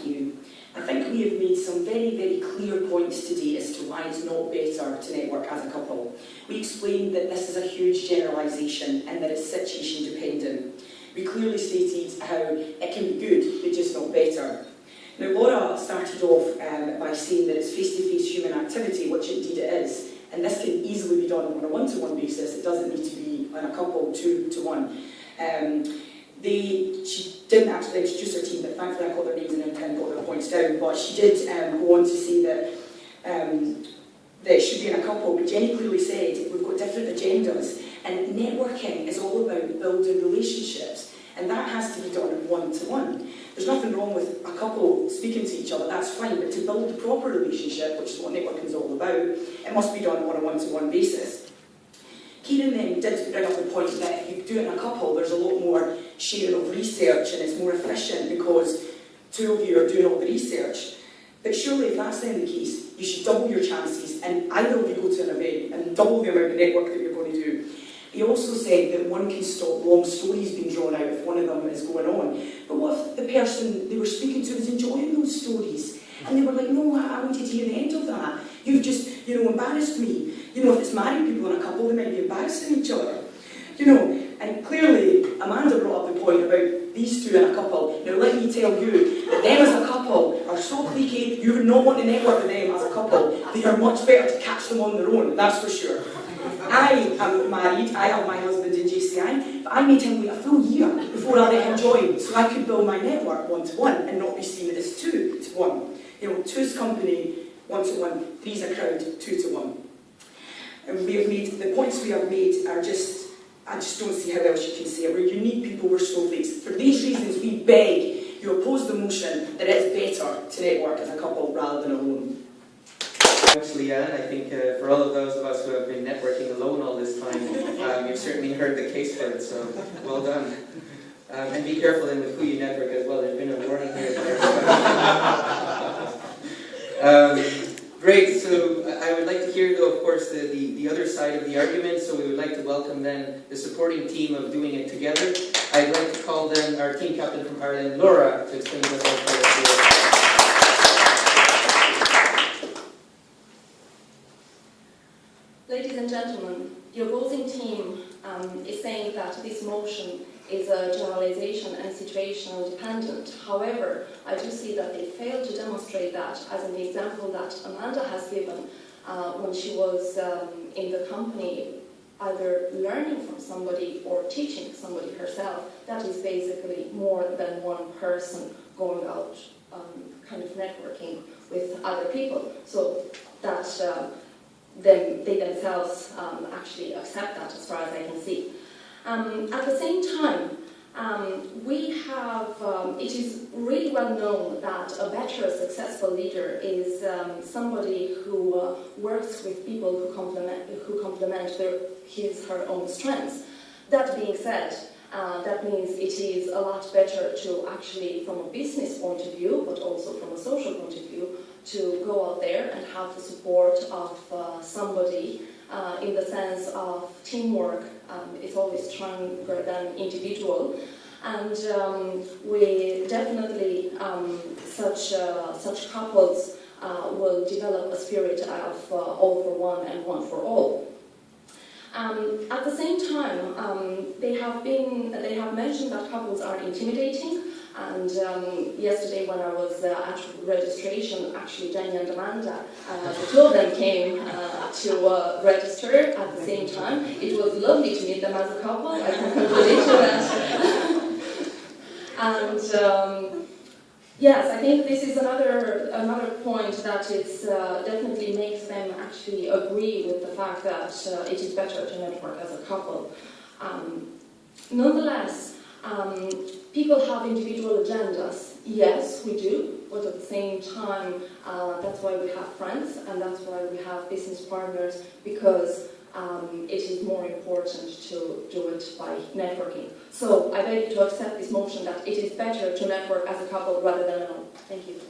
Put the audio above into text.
thank you. I think we have made some very, very clear points today as to why it's not better to network as a couple. We explained that this is a huge generalisation and that it's situation dependent. We clearly stated how it can be good, but just not better. Now, Laura started off by saying that it's face-to-face human activity, which indeed it is, and this can easily be done on a one-to-one basis. It doesn't need to be on a couple, two-to-one. She didn't actually introduce her team, but thankfully I got their names and then got their points down. But she did go on to say that it should be in a couple. But Jenny clearly said we've got different agendas, and networking is all about building relationships, and that has to be done one-to-one. There's nothing wrong with a couple speaking to each other, that's fine, but to build a proper relationship, which is what networking is all about, it must be done on a one-to-one basis. Kieran then did bring up the point that if you do it in a couple, there's a lot more sharing of research and it's more efficient because two of you are doing all the research. But surely if that's then the case, you should double your chances and either of you go to an event and double the amount of network that you're going to do. He also said that one can stop long stories being drawn out if one of them is going on. But what if the person they were speaking to was enjoying those stories? And they were like, no, I wanted to hear the end of that. You've just, embarrassed me. If it's married people in a couple, they might be embarrassing each other. And clearly, Amanda brought up the point about these two in a couple. Now, let me tell you that them as a couple are so cliquey, you would not want to network with them as a couple. They are much better to catch them on their own, that's for sure. I am married, I have my husband in JCI, but I made him wait a full year before I let him join, so I could build my network one-to-one and not be seen as two-to-one. Two's company, one-to-one, three's a crowd, two-to-one. And we have made, the points we have made are just, I just don't see how else you can say it. We're unique people, we're snowflakes. For these reasons, we beg you oppose the motion that it's better to network as a couple rather than alone. Thanks, Leeanne. I think for all of those of us who have been networking alone all this time, you've certainly heard the case for it, so well done. And be careful then with who you network as well. There's been a warning here. Great, so I would like to hear, though, of course, the other side of the argument, so we would like to welcome then the supporting team of Doing It Together. I'd like to call then our team captain from Ireland, Laura, to explain to us how Ladies and gentlemen, the opposing team is saying that this motion is a generalization and situational dependent. However, I do see that they failed to demonstrate that, as in the example that Amanda has given when she was in the company, either learning from somebody or teaching somebody herself. That is basically more than one person going out kind of networking with other people. So that they themselves actually accept that, as far as I can see. At the same time, we have, it is really well known that a better successful leader is somebody who works with people who complement her own strengths. That being said, that means it is a lot better to actually, from a business point of view, but also from a social point of view, to go out there and have the support of somebody in the sense of teamwork. It's always stronger than individual, and we definitely such couples will develop a spirit of all for one and one for all. At the same time, they have mentioned that couples are intimidating. And yesterday when I was at registration, actually Jenny and Amanda, the two of them came to register at the same time. It was lovely to meet them as a couple, I can relate to that. And yes, I think this is another point that it's definitely makes them actually agree with the fact that it is better to network as a couple. Nonetheless, people have individual agendas. Yes, we do, but at the same time, that's why we have friends and that's why we have business partners, because it is more important to do it by networking. So I beg you to accept this motion that it is better to network as a couple rather than alone. Thank you.